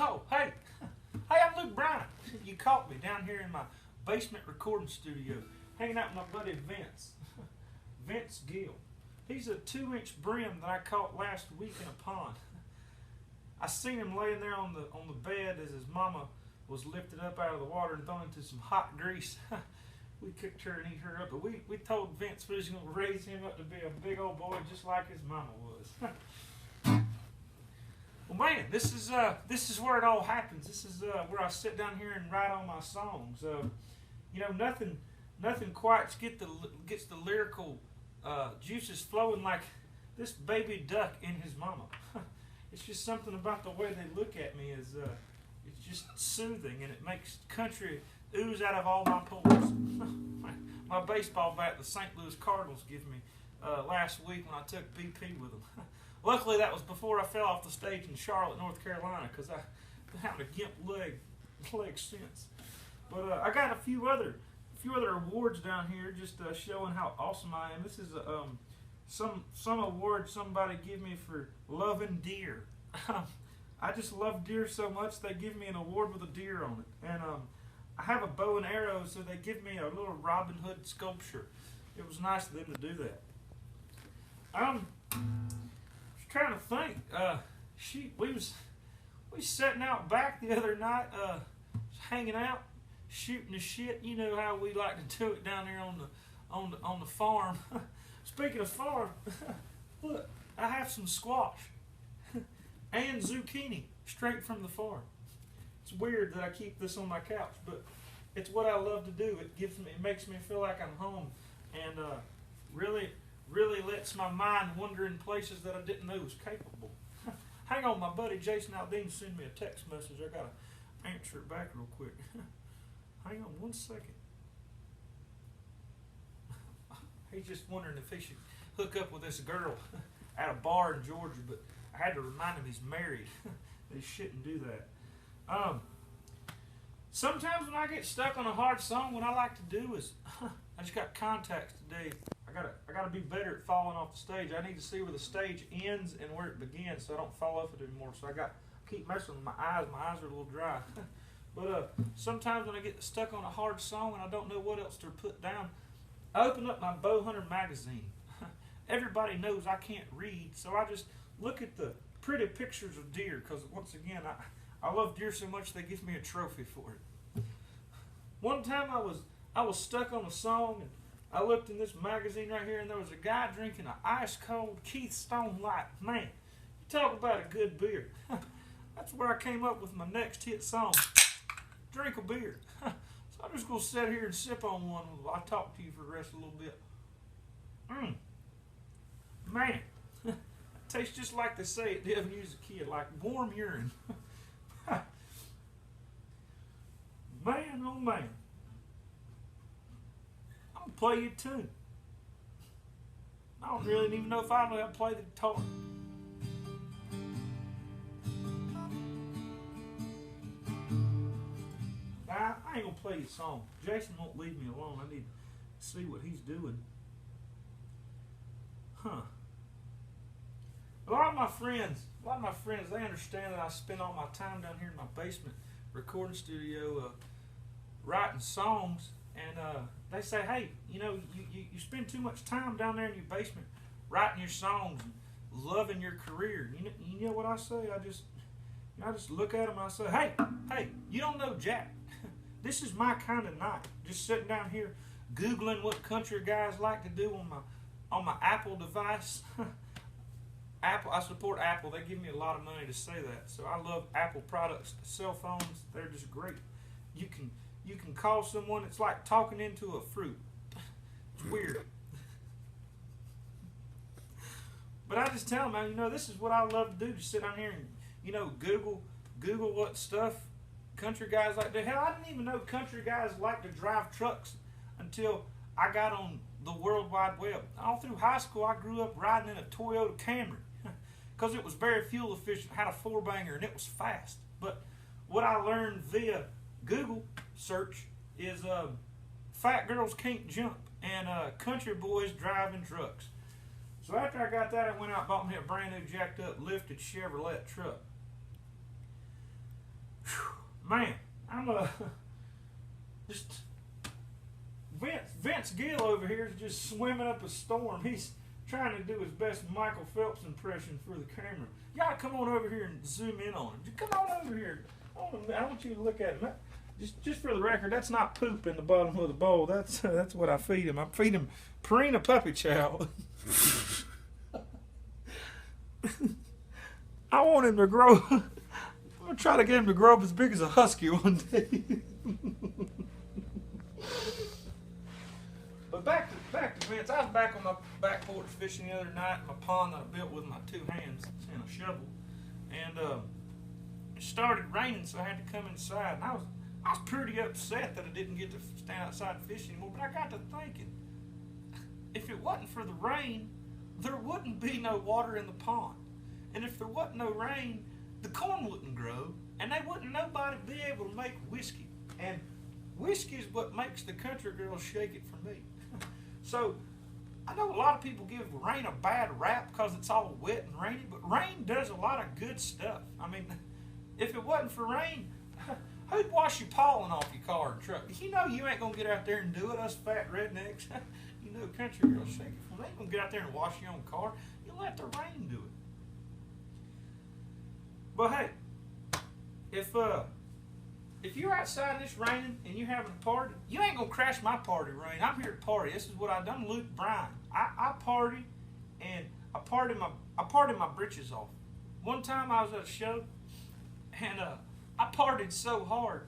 Oh, hey. Hey, I'm Luke Bryan. You caught me down here in my basement recording studio, hanging out with my buddy Vince. Vince Gill. He's a 2-inch brim that I caught last week in a pond. I seen him laying there on the bed as his mama was lifted up out of the water and thrown into some hot grease. We cooked her and eat her up, but we told Vince we was going to raise him up to be a big old boy just like his mama was. Well, man, this is where it all happens. This is where I sit down here and write all my songs. Nothing quite gets the lyrical juices flowing like this baby duck in his mama. It's just something about the way they look at me is it's just soothing, and it makes country ooze out of all my pores. My baseball bat, the St. Louis Cardinals, give me last week when I took BP with them. Luckily, that was before I fell off the stage in Charlotte, North Carolina, because I've been having a gimp leg since. But I got a few other awards down here, just showing how awesome I am. This is some award somebody give me for loving deer. I just love deer so much they give me an award with a deer on it. And I have a bow and arrow, so they give me a little Robin Hood sculpture. It was nice of them to do that. Trying to think. We was sitting out back the other night, hanging out, shooting the shit. You know how we like to do it down here on the farm. Speaking of farm, look, I have some squash and zucchini straight from the farm. It's weird that I keep this on my couch, but it's what I love to do. It makes me feel like I'm home, and really lets my mind wander in places that I didn't know was capable. Hang on, my buddy Jason Aldean sent me a text message. I gotta answer it back real quick. Hang on 1 second. He's just wondering if he should hook up with this girl at a bar in Georgia, but I had to remind him he's married. He shouldn't do that. Sometimes when I get stuck on a hard song, what I like to do is I just got contacts today. I gotta be better at falling off the stage. I need to see where the stage ends and where it begins, so I don't fall off it anymore. So I keep messing with my eyes. My eyes are a little dry. But sometimes when I get stuck on a hard song and I don't know what else to put down, I open up my Bowhunter magazine. Everybody knows I can't read, so I just look at the pretty pictures of deer, because once again, I love deer so much they give me a trophy for it. One time I was stuck on a song, and I looked in this magazine right here, and there was a guy drinking an ice-cold Keith Stone Light. Man, you talk about a good beer. That's where I came up with my next hit song, Drink a Beer. So I'm just going to sit here and sip on one while I talk to you for the rest of a little bit. Man, it tastes just like they say it did when you was a kid, like warm urine. Man, oh man. I'm going to play you a tune. I don't really even know if I know how to play the guitar. I ain't going to play you a song. Jason won't leave me alone. I need to see what he's doing. A lot of my friends, they understand that I spend all my time down here in my basement recording studio writing songs. And they say, hey, you spend too much time down there in your basement writing your songs and loving your career. You know what I say? I just look at them and I say, hey, you don't know Jack. This is my kind of night. Just sitting down here Googling what country guys like to do on my Apple device. Apple, I support Apple. They give me a lot of money to say that. So I love Apple products. Cell phones, they're just great. You can call someone, it's like talking into a fruit. It's weird. But I just tell them, this is what I love to do. Just sit down here and, Google what stuff country guys like to do. Hell, I didn't even know country guys like to drive trucks until I got on the World Wide Web. All through high school, I grew up riding in a Toyota Camry because it was very fuel efficient, had a 4-banger, and it was fast. But what I learned via Google search is fat girls can't jump and country boys driving trucks. So after I got that, I went out and bought me a brand new jacked up lifted Chevrolet truck. Man, I'm just Vince Gill over here is just swimming up a storm. He's trying to do his best Michael Phelps impression for the camera. Y'all come on over here and zoom in on him. Just come on over here. I want you to look at him. Just for the record, that's not poop in the bottom of the bowl. That's what I feed him. I feed him Purina puppy chow. I want him to grow. I'm gonna try to get him to grow up as big as a husky one day. But back to Vince. I was back on my back porch fishing the other night in my pond that I built with my two hands and a shovel, and it started raining, so I had to come inside. And I was pretty upset that I didn't get to stand outside and fish anymore. But I got to thinking, if it wasn't for the rain, there wouldn't be no water in the pond, and if there wasn't no rain, the corn wouldn't grow, and they wouldn't nobody be able to make whiskey. And whiskey is what makes the country girls shake it for me. So I know a lot of people give rain a bad rap because it's all wet and rainy, but rain does a lot of good stuff. I mean, if it wasn't for rain, who'd wash your pollen off your car and truck? You know you ain't gonna get out there and do it, us fat rednecks. You know country girls shake it for me. They ain't gonna get out there and wash your own car. You let the rain do it. But hey, if you're outside and it's raining and you're having a party, you ain't gonna crash my party, Rain. I'm here to party. This is what I done. Luke Bryan. I party, and I party my britches off. One time I was at a show, and I partied so hard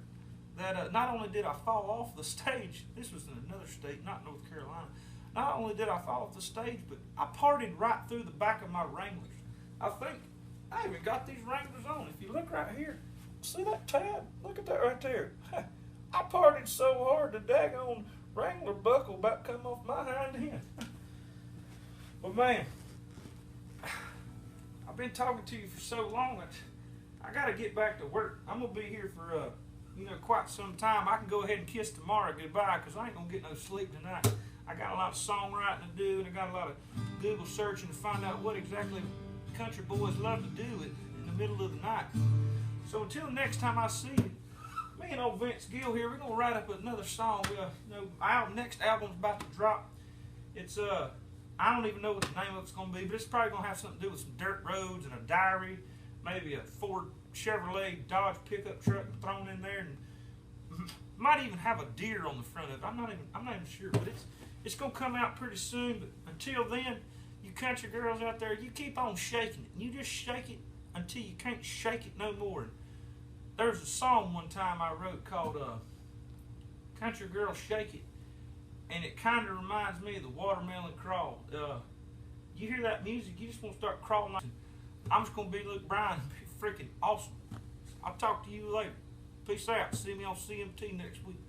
that not only did I fall off the stage, this was in another state, not North Carolina. Not only did I fall off the stage, but I partied right through the back of my Wranglers. I think I even got these Wranglers on. If you look right here, see that tab? Look at that right there. I partied so hard the daggone Wrangler buckle about to come off my hind end. But man, I've been talking to you for so long that I got to get back to work. I'm gonna be here for quite some time. I can go ahead and kiss tomorrow goodbye because I ain't gonna get no sleep tonight. I got a lot of songwriting to do, and I got a lot of Google searching to find out what exactly country boys love to do in the middle of the night. So until next time I see you, me and old Vince Gill here, we're gonna write up another song. Our next album's about to drop. It's I don't even know what the name of it's gonna be, but it's probably gonna have something to do with some dirt roads and a diary, maybe a Ford Chevrolet Dodge pickup truck thrown in there, and might even have a deer on the front of it. I'm not even sure, but it's gonna come out pretty soon. But until then, you country girls out there, you keep on shaking it. You just shake it until you can't shake it no more. And there's a song one time I wrote called Country Girl Shake It, and it kind of reminds me of the Watermelon Crawl. You hear that music, you just want to start crawling. I'm just going to be Luke Bryan, freaking awesome. I'll talk to you later. Peace out. See me on CMT next week.